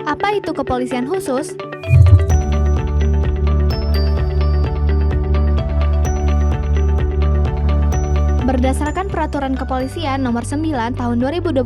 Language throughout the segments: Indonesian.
Apa itu kepolisian khusus? Berdasarkan Peraturan Kepolisian Nomor 9 Tahun 2021,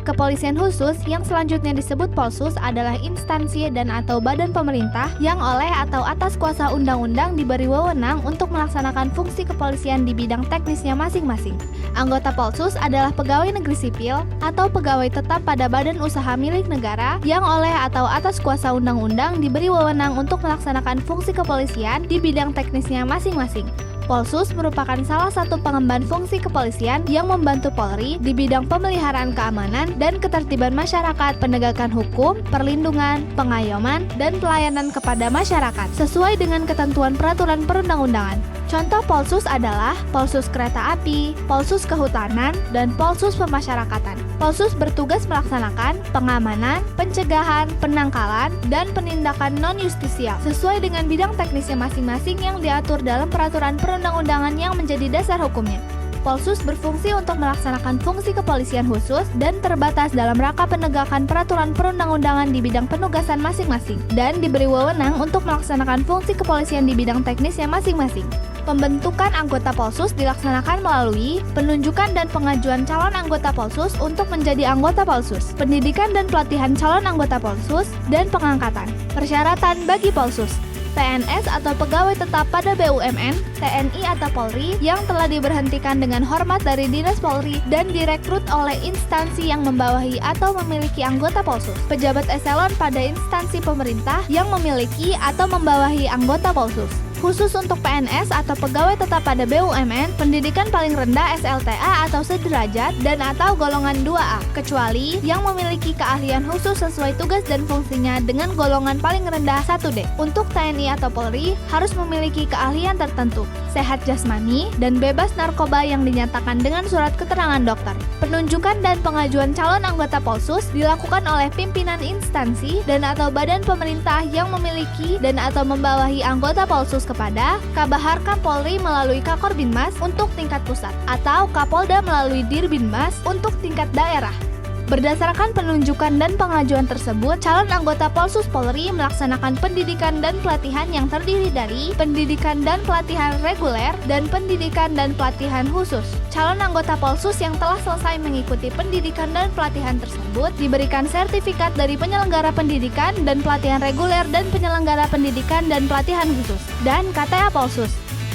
kepolisian khusus yang selanjutnya disebut Polsus adalah instansi dan atau badan pemerintah yang oleh atau atas kuasa undang-undang diberi wewenang untuk melaksanakan fungsi kepolisian di bidang teknisnya masing-masing. Anggota Polsus adalah pegawai negeri sipil atau pegawai tetap pada badan usaha milik negara yang oleh atau atas kuasa undang-undang diberi wewenang untuk melaksanakan fungsi kepolisian di bidang teknisnya masing-masing. Polsus merupakan salah satu pengemban fungsi kepolisian yang membantu Polri di bidang pemeliharaan keamanan dan ketertiban masyarakat, penegakan hukum, perlindungan, pengayoman, dan pelayanan kepada masyarakat sesuai dengan ketentuan peraturan perundang-undangan. Contoh Polsus adalah Polsus Kereta Api, Polsus Kehutanan, dan Polsus Pemasyarakatan. Polsus bertugas melaksanakan pengamanan, pencegahan, penangkalan, dan penindakan non-justisial sesuai dengan bidang teknisnya masing-masing yang diatur dalam peraturan perundang-undangan yang menjadi dasar hukumnya. Polsus berfungsi untuk melaksanakan fungsi kepolisian khusus dan terbatas dalam rangka penegakan peraturan perundang-undangan di bidang penugasan masing-masing dan diberi wewenang untuk melaksanakan fungsi kepolisian di bidang teknisnya masing-masing. Pembentukan anggota Polsus dilaksanakan melalui penunjukan dan pengajuan calon anggota Polsus untuk menjadi anggota Polsus, pendidikan dan pelatihan calon anggota Polsus, dan pengangkatan. Persyaratan bagi Polsus: PNS atau pegawai tetap pada BUMN, TNI atau Polri yang telah diberhentikan dengan hormat dari Dinas Polri dan direkrut oleh instansi yang membawahi atau memiliki anggota Polsus, pejabat eselon pada instansi pemerintah yang memiliki atau membawahi anggota Polsus. Khusus untuk PNS atau pegawai tetap pada BUMN, pendidikan paling rendah SLTA atau sederajat dan atau golongan 2A, kecuali yang memiliki keahlian khusus sesuai tugas dan fungsinya dengan golongan paling rendah 1D. Untuk TNI atau Polri, harus memiliki keahlian tertentu, sehat jasmani, dan bebas narkoba yang dinyatakan dengan surat keterangan dokter. Penunjukan dan pengajuan calon anggota Polsus dilakukan oleh pimpinan instansi dan atau badan pemerintah yang memiliki dan atau membawahi anggota Polsus kepada Kabaharkam Polri melalui Kakorbinmas untuk tingkat pusat atau Kapolda melalui Dirbinmas untuk tingkat daerah. Berdasarkan penunjukan dan pengajuan tersebut, calon anggota Polsus Polri melaksanakan pendidikan dan pelatihan yang terdiri dari pendidikan dan pelatihan reguler dan pendidikan dan pelatihan khusus. Calon anggota Polsus yang telah selesai mengikuti pendidikan dan pelatihan tersebut diberikan sertifikat dari penyelenggara pendidikan dan pelatihan reguler dan penyelenggara pendidikan dan pelatihan khusus, dan KTA Polsus.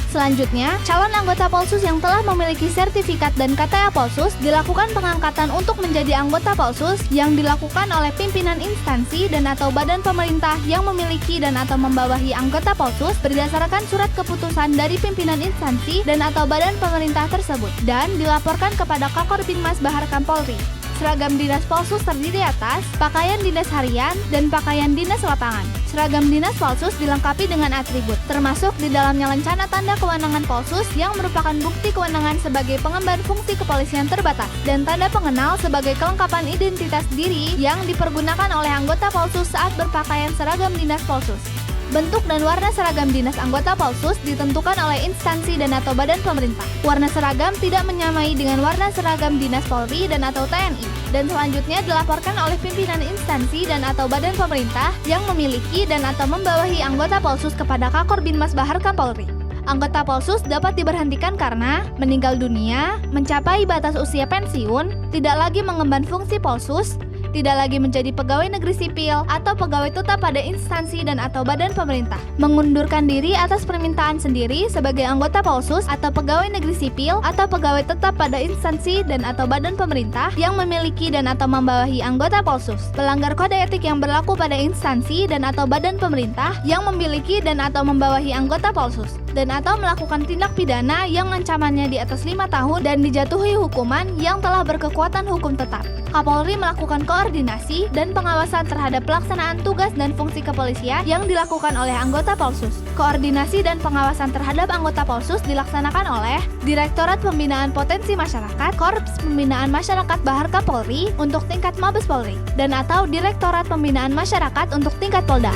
Selanjutnya, calon anggota Polsus yang telah memiliki sertifikat dan KTA Polsus dilakukan pengangkatan untuk menjadi anggota Polsus yang dilakukan oleh pimpinan instansi dan atau badan pemerintah yang memiliki dan atau membawahi anggota Polsus berdasarkan surat keputusan dari pimpinan instansi dan atau badan pemerintah tersebut dan dilaporkan kepada Kakorbinmas Baharkam Polri. Seragam dinas Polsus terdiri atas pakaian dinas harian dan pakaian dinas lapangan. Seragam dinas Polsus dilengkapi dengan atribut, termasuk di dalamnya lencana tanda kewenangan Polsus yang merupakan bukti kewenangan sebagai pengemban fungsi kepolisian terbatas, dan tanda pengenal sebagai kelengkapan identitas diri yang dipergunakan oleh anggota Polsus saat berpakaian seragam dinas Polsus. Bentuk dan warna seragam dinas anggota Polsus ditentukan oleh instansi dan atau badan pemerintah. Warna seragam tidak menyamai dengan warna seragam dinas Polri dan atau TNI, dan selanjutnya dilaporkan oleh pimpinan instansi dan atau badan pemerintah yang memiliki dan atau membawahi anggota Polsus kepada Kakorbinmas Baharkam Polri. Anggota Polsus dapat diberhentikan karena meninggal dunia, mencapai batas usia pensiun, tidak lagi mengemban fungsi Polsus, tidak lagi menjadi pegawai negeri sipil atau pegawai tetap pada instansi dan atau badan pemerintah, mengundurkan diri atas permintaan sendiri sebagai anggota Polsus atau pegawai negeri sipil atau pegawai tetap pada instansi dan atau badan pemerintah yang memiliki dan atau membawahi anggota Polsus, melanggar kode etik yang berlaku pada instansi dan atau badan pemerintah yang memiliki dan atau membawahi anggota Polsus, dan atau melakukan tindak pidana yang ancamannya di atas 5 tahun dan dijatuhi hukuman yang telah berkekuatan hukum tetap. Kapolri melakukan koordinasi dan pengawasan terhadap pelaksanaan tugas dan fungsi kepolisian yang dilakukan oleh anggota Polsus. Koordinasi dan pengawasan terhadap anggota Polsus dilaksanakan oleh Direktorat Pembinaan Potensi Masyarakat, Korps Pembinaan Masyarakat Baharkam Polri untuk tingkat Mabes Polri, dan atau Direktorat Pembinaan Masyarakat untuk tingkat Polda.